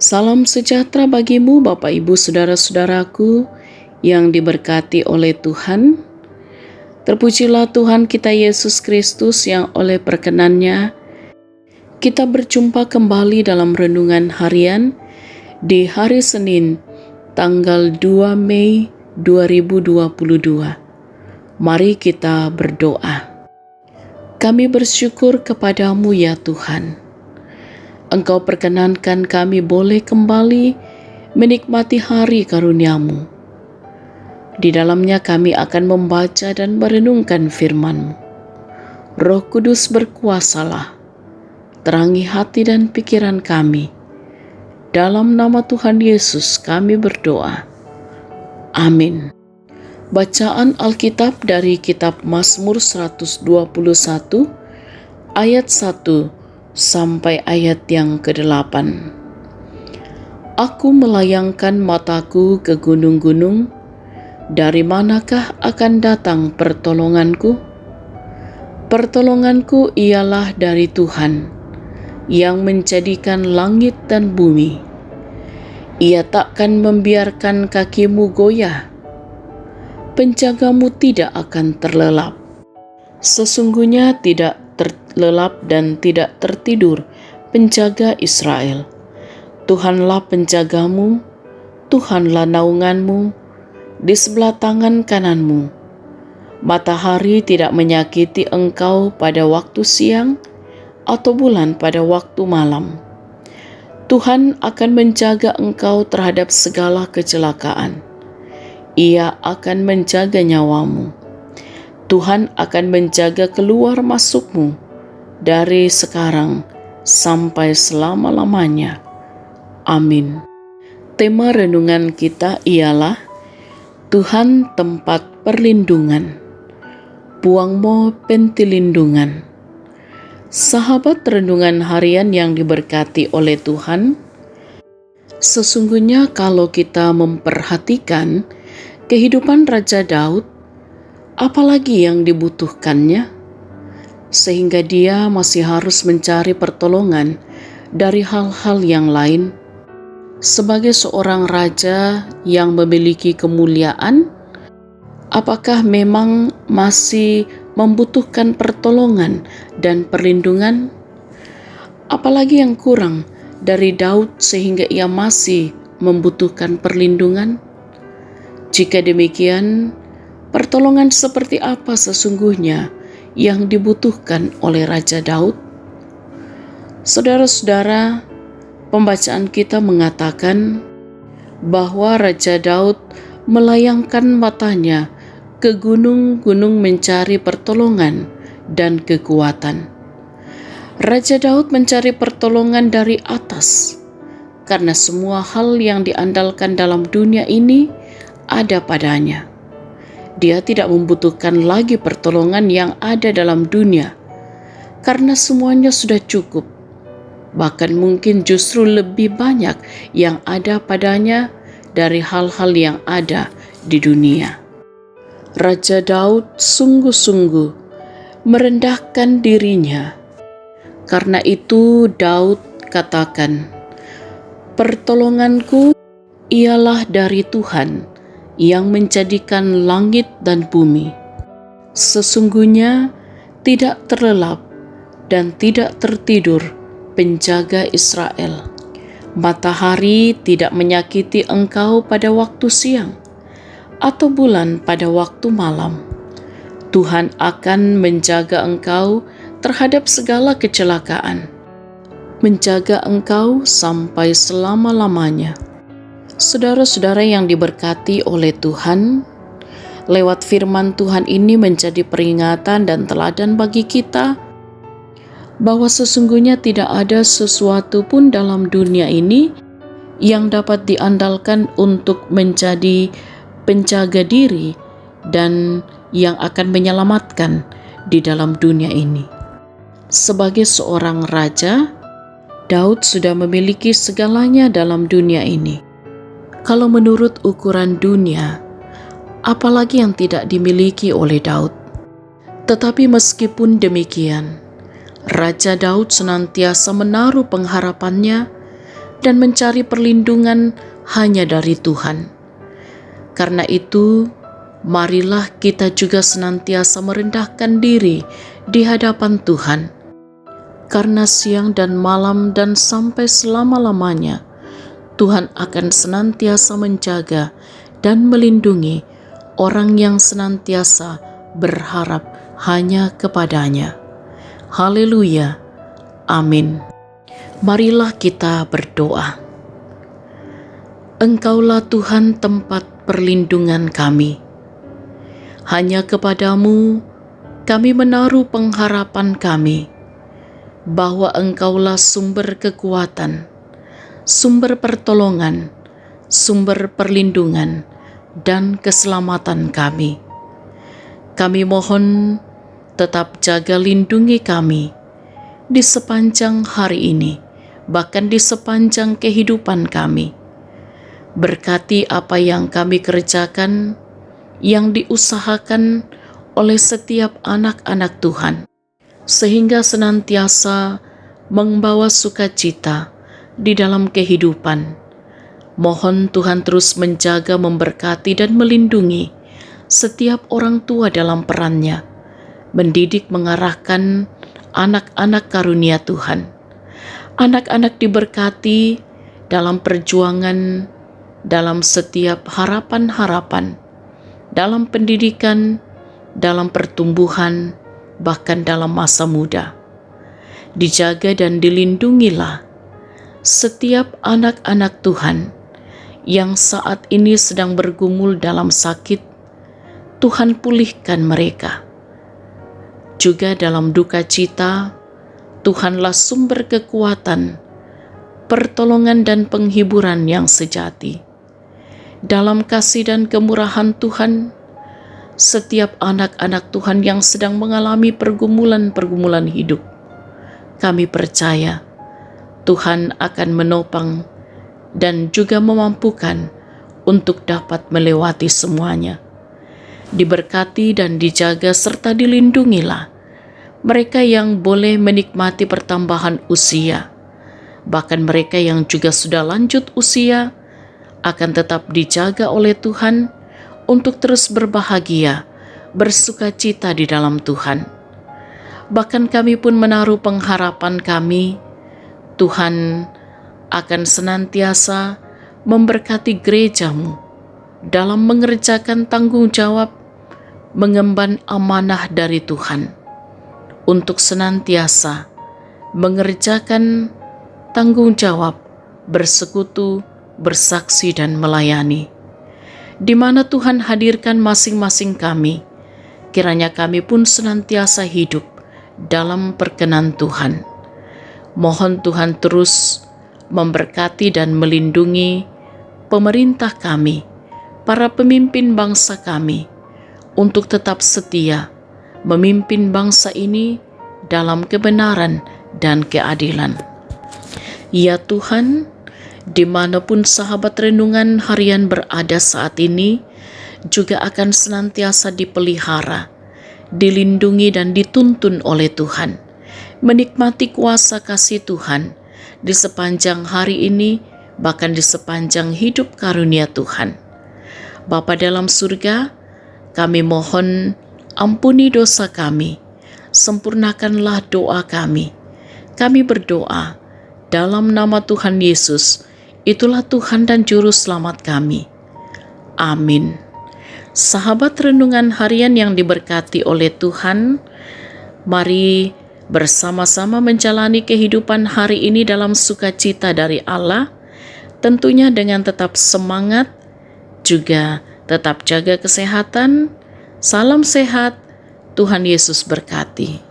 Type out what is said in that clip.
Salam sejahtera bagimu Bapak Ibu Saudara-saudaraku yang diberkati oleh Tuhan. Terpujilah Tuhan kita Yesus Kristus yang oleh perkenan-Nya kita berjumpa kembali dalam renungan harian di hari Senin tanggal 2 Mei 2022. Mari kita berdoa. Kami bersyukur kepadamu ya Tuhan. Engkau perkenankan kami boleh kembali menikmati hari karunia-Mu. Di dalamnya kami akan membaca dan merenungkan firman-Mu. Roh Kudus berkuasalah, terangi hati dan pikiran kami. Dalam nama Tuhan Yesus kami berdoa. Amin. Bacaan Alkitab dari kitab Mazmur 121 ayat 1 sampai ayat yang ke-8. Aku melayangkan mataku ke gunung-gunung, dari manakah akan datang pertolonganku? Pertolonganku ialah dari Tuhan, yang menjadikan langit dan bumi. Ia takkan membiarkan kakimu goyah, penjagamu tidak akan terlelap. Sesungguhnya tidak terlelap dan tidak tertidur penjaga Israel. Tuhanlah penjagamu, Tuhanlah naunganmu, di sebelah tangan kananmu. Matahari tidak menyakiti engkau pada waktu siang, atau bulan pada waktu malam. Tuhan akan menjaga engkau terhadap segala kecelakaan. Ia akan menjaga nyawamu. Tuhan akan menjaga keluar masukmu dari sekarang sampai selama-lamanya. Amin. Tema renungan kita ialah Tuhan tempat perlindungan. Puangmo pentilindungan. Sahabat renungan harian yang diberkati oleh Tuhan, sesungguhnya kalau kita memperhatikan kehidupan Raja Daud, apalagi yang dibutuhkannya, sehingga dia masih harus mencari pertolongan dari hal-hal yang lain. Sebagai seorang raja yang memiliki kemuliaan, apakah memang masih membutuhkan pertolongan dan perlindungan? Apalagi yang kurang dari Daud sehingga ia masih membutuhkan perlindungan? Jika demikian, pertolongan seperti apa sesungguhnya yang dibutuhkan oleh Raja Daud? Saudara-saudara, pembacaan kita mengatakan bahwa Raja Daud melayangkan matanya ke gunung-gunung mencari pertolongan dan kekuatan. Raja Daud mencari pertolongan dari atas, karena semua hal yang diandalkan dalam dunia ini ada padanya. Dia tidak membutuhkan lagi pertolongan yang ada dalam dunia, karena semuanya sudah cukup. Bahkan mungkin justru lebih banyak yang ada padanya dari hal-hal yang ada di dunia. Raja Daud sungguh-sungguh merendahkan dirinya. Karena itu Daud katakan, "Pertolonganku ialah dari Tuhan, yang menjadikan langit dan bumi. Sesungguhnya tidak terlelap dan tidak tertidur penjaga Israel. Matahari tidak menyakiti engkau pada waktu siang, atau bulan pada waktu malam. Tuhan akan menjaga engkau terhadap segala kecelakaan, menjaga engkau sampai selama-lamanya." Saudara-saudara yang diberkati oleh Tuhan, lewat firman Tuhan ini menjadi peringatan dan teladan bagi kita bahwa sesungguhnya tidak ada sesuatu pun dalam dunia ini yang dapat diandalkan untuk menjadi penjaga diri dan yang akan menyelamatkan di dalam dunia ini. Sebagai seorang raja, Daud sudah memiliki segalanya dalam dunia ini. Kalau menurut ukuran dunia, apalagi yang tidak dimiliki oleh Daud. Tetapi meskipun demikian, Raja Daud senantiasa menaruh pengharapannya dan mencari perlindungan hanya dari Tuhan. Karena itu, marilah kita juga senantiasa merendahkan diri di hadapan Tuhan. Karena siang dan malam dan sampai selama-lamanya, Tuhan akan senantiasa menjaga dan melindungi orang yang senantiasa berharap hanya kepadanya. Haleluya. Amin. Marilah kita berdoa. Engkaulah Tuhan tempat perlindungan kami. Hanya kepadamu kami menaruh pengharapan kami, bahwa Engkaulah sumber kekuatan, sumber pertolongan, sumber perlindungan, dan keselamatan kami. Kami mohon tetap jaga lindungi kami di sepanjang hari ini, bahkan di sepanjang kehidupan kami. Berkati apa yang kami kerjakan, yang diusahakan oleh setiap anak-anak Tuhan, sehingga senantiasa membawa sukacita di dalam kehidupan. Mohon Tuhan terus menjaga, memberkati, dan melindungi setiap orang tua dalam perannya, mendidik, mengarahkan anak-anak karunia Tuhan. Anak-anak diberkati dalam perjuangan, dalam setiap harapan-harapan, dalam pendidikan, dalam pertumbuhan, bahkan dalam masa muda. Dijaga dan dilindungilah setiap anak-anak Tuhan yang saat ini sedang bergumul dalam sakit. Tuhan pulihkan mereka. Juga dalam duka cita, Tuhanlah sumber kekuatan, pertolongan dan penghiburan yang sejati. Dalam kasih dan kemurahan Tuhan, setiap anak-anak Tuhan yang sedang mengalami pergumulan-pergumulan hidup, kami percaya Tuhan akan menopang dan juga memampukan untuk dapat melewati semuanya. Diberkati dan dijaga serta dilindungilah mereka yang boleh menikmati pertambahan usia, bahkan mereka yang juga sudah lanjut usia akan tetap dijaga oleh Tuhan untuk terus berbahagia, bersukacita di dalam Tuhan. Bahkan kami pun menaruh pengharapan kami, Tuhan akan senantiasa memberkati gerejamu dalam mengerjakan tanggung jawab, mengemban amanah dari Tuhan, untuk senantiasa mengerjakan tanggung jawab, bersekutu, bersaksi, dan melayani. Di mana Tuhan hadirkan masing-masing kami, kiranya kami pun senantiasa hidup dalam perkenan Tuhan. Mohon Tuhan terus memberkati dan melindungi pemerintah kami, para pemimpin bangsa kami, untuk tetap setia memimpin bangsa ini dalam kebenaran dan keadilan. Ya Tuhan, dimanapun sahabat renungan harian berada saat ini, juga akan senantiasa dipelihara, dilindungi dan dituntun oleh Tuhan, menikmati kuasa kasih Tuhan di sepanjang hari ini, bahkan di sepanjang hidup karunia Tuhan. Bapa dalam surga, kami mohon ampuni dosa kami, sempurnakanlah doa kami. Kami berdoa dalam nama Tuhan Yesus, itulah Tuhan dan Juru Selamat kami. Amin. Sahabat renungan harian yang diberkati oleh Tuhan, mari bersama-sama menjalani kehidupan hari ini dalam sukacita dari Allah, tentunya dengan tetap semangat, juga tetap jaga kesehatan. Salam sehat, Tuhan Yesus berkati.